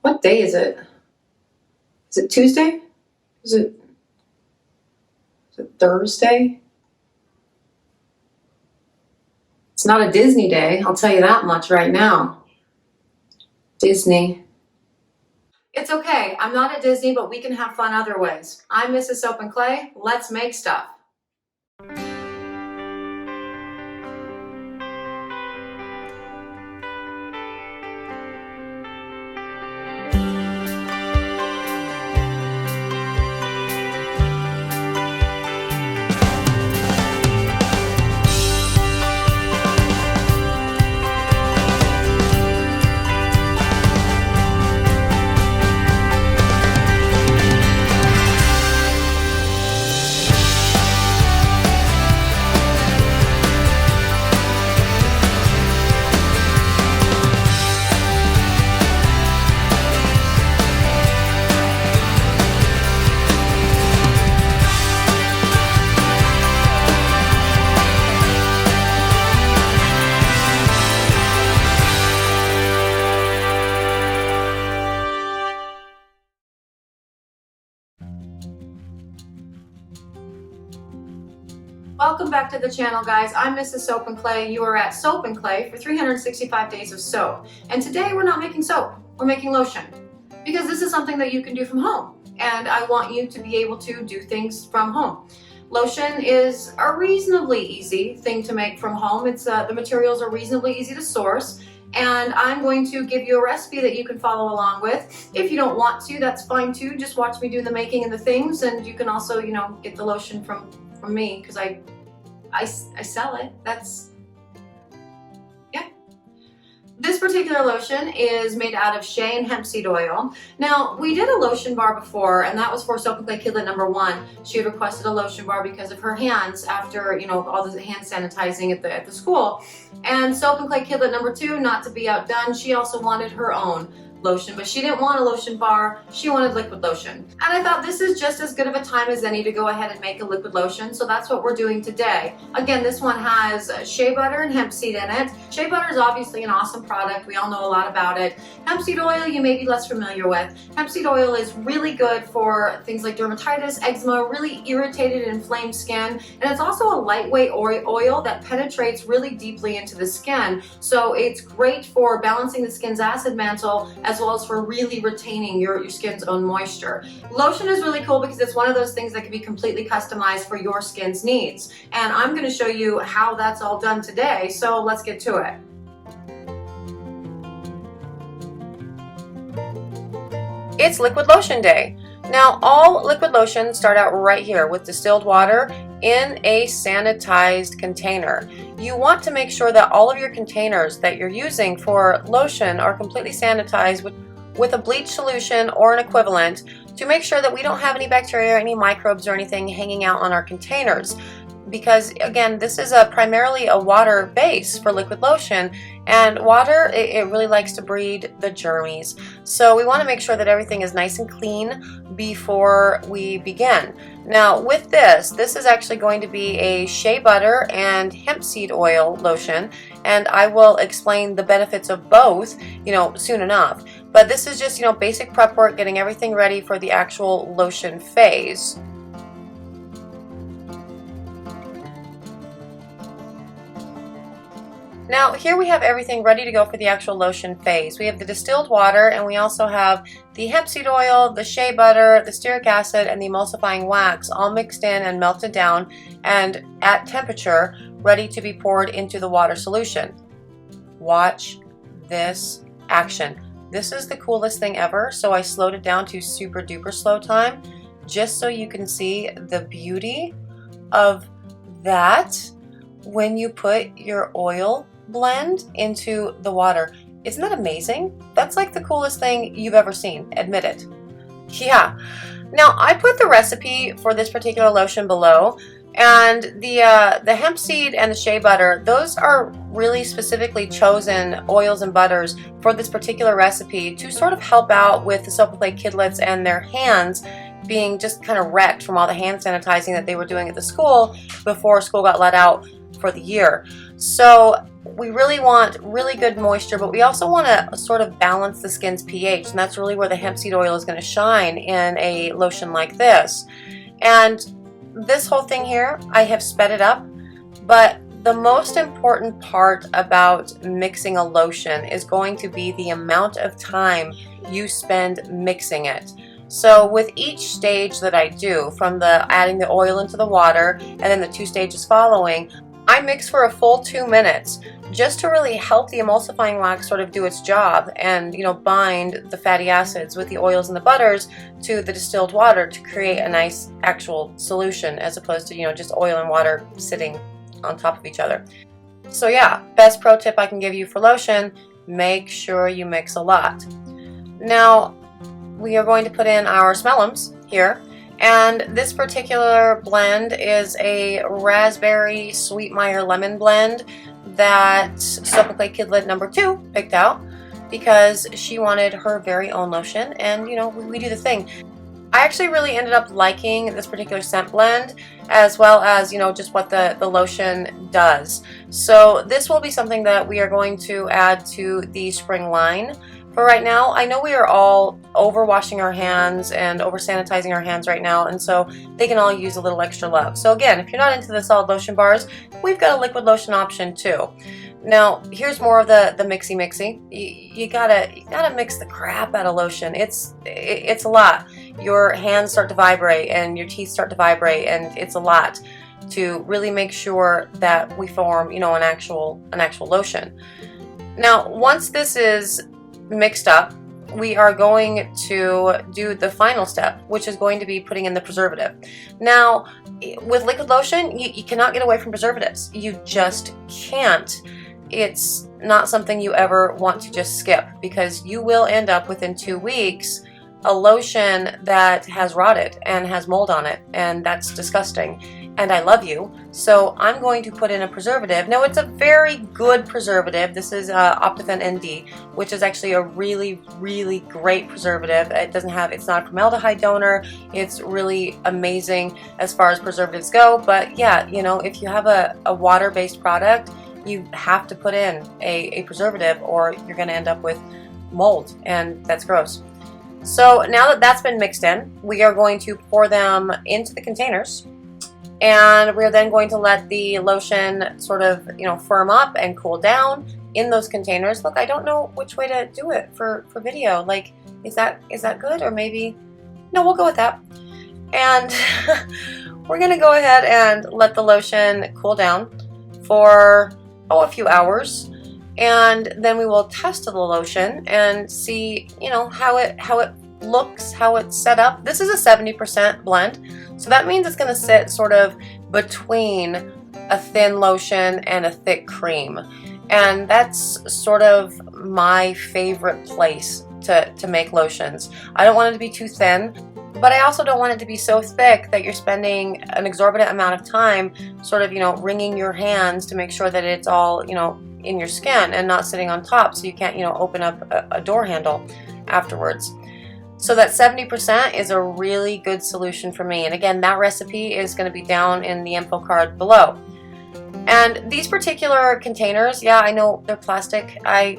What day is it? Is it Tuesday? Is it Thursday? It's not a Disney day, I'll tell you that much right now. Disney. It's okay, I'm not at Disney, but we can have fun other ways. I'm Mrs. Soap and Clay, let's make stuff. Welcome back to the channel, guys. I'm Mrs. Soap and Clay. You are at Soap and Clay for 365 days of soap. And today we're not making soap, we're making lotion. Because this is something that you can do from home. And I want you to be able to do things from home. Lotion is a reasonably easy thing to make from home. The materials are reasonably easy to source. And I'm going to give you a recipe that you can follow along with. If you don't want to, that's fine too. Just watch me do the making and the things, and you can also, get the lotion from me, because I sell it. Yeah. This particular lotion is made out of shea and hempseed oil. Now, we did a lotion bar before, and that was for Soap and Clay Kidlet number 1. She had requested a lotion bar because of her hands after, all the hand sanitizing at the school. And Soap and Clay Kidlet number 2, not to be outdone, she also wanted her own lotion, but she didn't want a lotion bar, she wanted liquid lotion. And I thought this is just as good of a time as any to go ahead and make a liquid lotion, so that's what we're doing today. Again, this one has shea butter and hemp seed in it. Shea butter is obviously an awesome product, we all know a lot about it. Hemp seed oil you may be less familiar with. Hemp seed oil is really good for things like dermatitis, eczema, really irritated and inflamed skin, and it's also a lightweight oil that penetrates really deeply into the skin, so it's great for balancing the skin's acid mantle as well as for really retaining your skin's own moisture. Lotion is really cool because it's one of those things that can be completely customized for your skin's needs. And I'm going to show you how that's all done today, so let's get to it. It's liquid lotion day. Now, all liquid lotions start out right here with distilled water in a sanitized container. You want to make sure that all of your containers that you're using for lotion are completely sanitized with a bleach solution or an equivalent to make sure that we don't have any bacteria, any microbes or anything hanging out on our containers. Because again, this is primarily a water base for liquid lotion, and water, it really likes to breed the germies. So we want to make sure that everything is nice and clean before we begin. Now with this is actually going to be a shea butter and hemp seed oil lotion, and I will explain the benefits of both, soon enough. But this is just, basic prep work, getting everything ready for the actual lotion phase. Now here we have everything ready to go for the actual lotion phase. We have the distilled water, and we also have the hemp seed oil, the shea butter, the stearic acid, and the emulsifying wax all mixed in and melted down and at temperature ready to be poured into the water solution. Watch this action. This is the coolest thing ever, so I slowed it down to super duper slow time just so you can see the beauty of that when you put your oil blend into the water. Isn't that amazing? That's like the coolest thing you've ever seen, admit it. Yeah. Now I put the recipe for this particular lotion below, and the hemp seed and the shea butter, those are really specifically chosen oils and butters for this particular recipe to sort of help out with the Soap and Clay Kidlets and their hands being just kind of wrecked from all the hand sanitizing that they were doing at the school before school got let out for the year. So we really want really good moisture, but we also want to sort of balance the skin's pH, and that's really where the hemp seed oil is going to shine in a lotion like this. And this whole thing here, I have sped it up, but the most important part about mixing a lotion is going to be the amount of time you spend mixing it. So with each stage that I do, from the adding the oil into the water and then the 2 stages following, I mix for a full 2 minutes just to really help the emulsifying wax sort of do its job and, you know, bind the fatty acids with the oils and the butters to the distilled water to create a nice actual solution, as opposed to, you know, just oil and water sitting on top of each other. So yeah, best pro tip I can give you for lotion: make sure you mix a lot. Now we are going to put in our smellums here. And this particular blend is a raspberry sweet Meyer lemon blend that Soap and Clay Kidlet number 2 picked out because she wanted her very own lotion, and you know, we do the thing. I actually really ended up liking this particular scent blend, as well as, you know, just what the lotion does. So this will be something that we are going to add to the spring line. For right now, I know we are all over washing our hands and over sanitizing our hands right now, and so they can all use a little extra love. So again, if you're not into the solid lotion bars, we've got a liquid lotion option too. Now here's more of the mixy. You gotta mix the crap out of lotion. It's a lot. Your hands start to vibrate and your teeth start to vibrate, and it's a lot to really make sure that we form, you know, an actual lotion. Now once this is mixed up, we are going to do the final step, which is going to be putting in the preservative. Now with liquid lotion, you cannot get away from preservatives. You just can't. It's not something you ever want to just skip, because you will end up within 2 weeks a lotion that has rotted and has mold on it, and that's disgusting. And I love you, so I'm going to put in a preservative. Now it's a very good preservative. This is Optifin ND, which is actually a really great preservative. It's not a formaldehyde donor. It's really amazing as far as preservatives go. But yeah, you know, if you have a water-based product, you have to put in a preservative, or you're going to end up with mold, and that's gross. So now that that's been mixed in, we are going to pour them into the containers, and we're then going to let the lotion sort of, you know, firm up and cool down in those containers. Look, I don't know which way to do it for video. Like, is that good? Or maybe, no, we'll go with that. And we're going to go ahead and let the lotion cool down for, a few hours. And then we will test the lotion and see, you know, how it looks, how it's set up. This is a 70% blend, so that means it's going to sit sort of between a thin lotion and a thick cream, and that's sort of my favorite place to make lotions. I don't want it to be too thin, but I also don't want it to be so thick that you're spending an exorbitant amount of time sort of, you know, wringing your hands to make sure that it's all, you know, in your skin and not sitting on top, so you can't, you know, open up a door handle afterwards. So that 70% is a really good solution for me. And again, that recipe is going to be down in the info card below. And these particular containers, yeah, I know they're plastic. I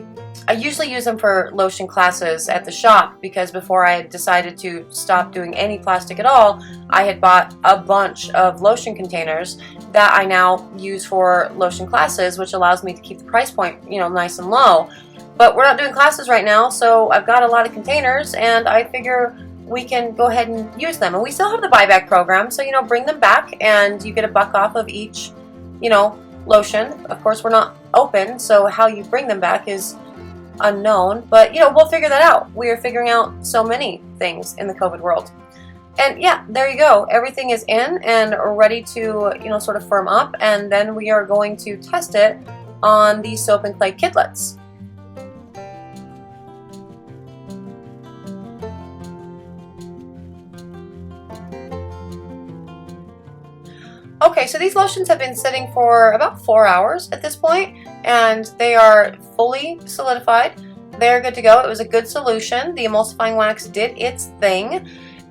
usually use them for lotion classes at the shop, because before I had decided to stop doing any plastic at all, I had bought a bunch of lotion containers that I now use for lotion classes, which allows me to keep the price point, you know, nice and low. But we're not doing classes right now, so I've got a lot of containers, and I figure we can go ahead and use them. And we still have the buyback program, so, you know, bring them back and you get $1 off of each, you know, lotion. Of course, we're not open, so how you bring them back is unknown, but, you know, we'll figure that out. We are figuring out so many things in the COVID world. And yeah, there you go. Everything is in and ready to, you know, sort of firm up, and then we are going to test it on the Soap and Clay Kidlets. Okay, so these lotions have been sitting for about 4 hours at this point, and they are fully solidified. They're good to go. It was a good solution. The emulsifying wax did its thing,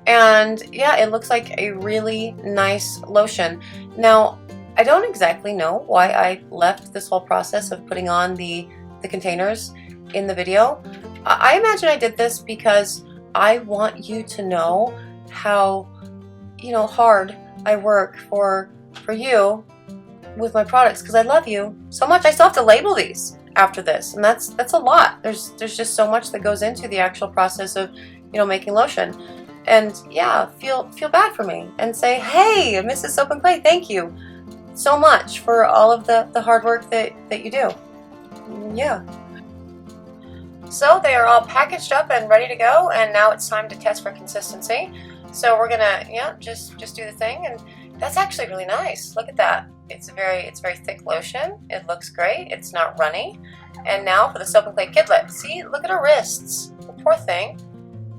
and yeah, it looks like a really nice lotion. Now, I don't exactly know why I left this whole process of putting on the containers in the video. I imagine I did this because I want you to know how, you know, hard I work for you with my products, because I love you so much. I still have to label these after this, and that's a lot. There's just so much that goes into the actual process of, you know, making lotion. And yeah, feel bad for me and say, hey, Mrs. Soap and Clay, thank you so much for all of the hard work that you do. Yeah. So they are all packaged up and ready to go, and now it's time to test for consistency. So we're gonna, yeah, just do the thing, and that's actually really nice. Look at that. It's very thick lotion. It looks great. It's not runny. And now for the Soap and Clay Kidlet. See, look at her wrists. The poor thing.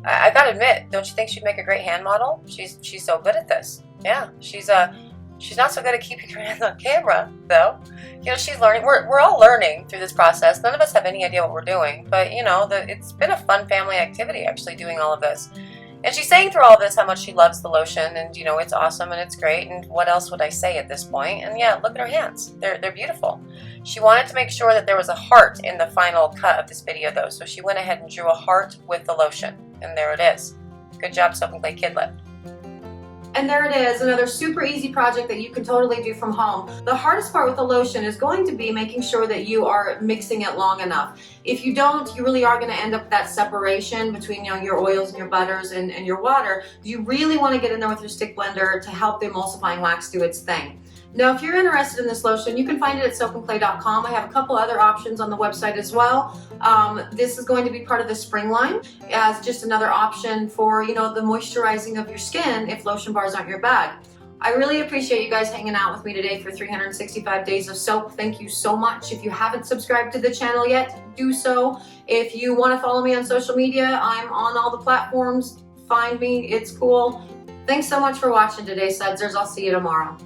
I gotta admit, don't you think she'd make a great hand model? She's so good at this. Yeah, she's not so good at keeping her hands on camera, though. You know, she's learning. We're all learning through this process. None of us have any idea what we're doing, but you know, it's been a fun family activity actually doing all of this. And she's saying through all of this how much she loves the lotion, and you know, it's awesome and it's great, and what else would I say at this point? And yeah, look at her hands. They're beautiful. She wanted to make sure that there was a heart in the final cut of this video though, so she went ahead and drew a heart with the lotion, and there it is. Good job, Soap and Clay Kidlet. And there it is, another super easy project that you can totally do from home. The hardest part with the lotion is going to be making sure that you are mixing it long enough. If you don't, you really are going to end up with that separation between, you know, your oils and your butters and your water. You really want to get in there with your stick blender to help the emulsifying wax do its thing. Now, if you're interested in this lotion, you can find it at soapandclay.com. I have a couple other options on the website as well. This is going to be part of the spring line as just another option for, you know, the moisturizing of your skin if lotion bars aren't your bag. I really appreciate you guys hanging out with me today for 365 days of soap. Thank you so much. If you haven't subscribed to the channel yet, do so. If you want to follow me on social media, I'm on all the platforms. Find me, it's cool. Thanks so much for watching today, Sudsers. I'll see you tomorrow.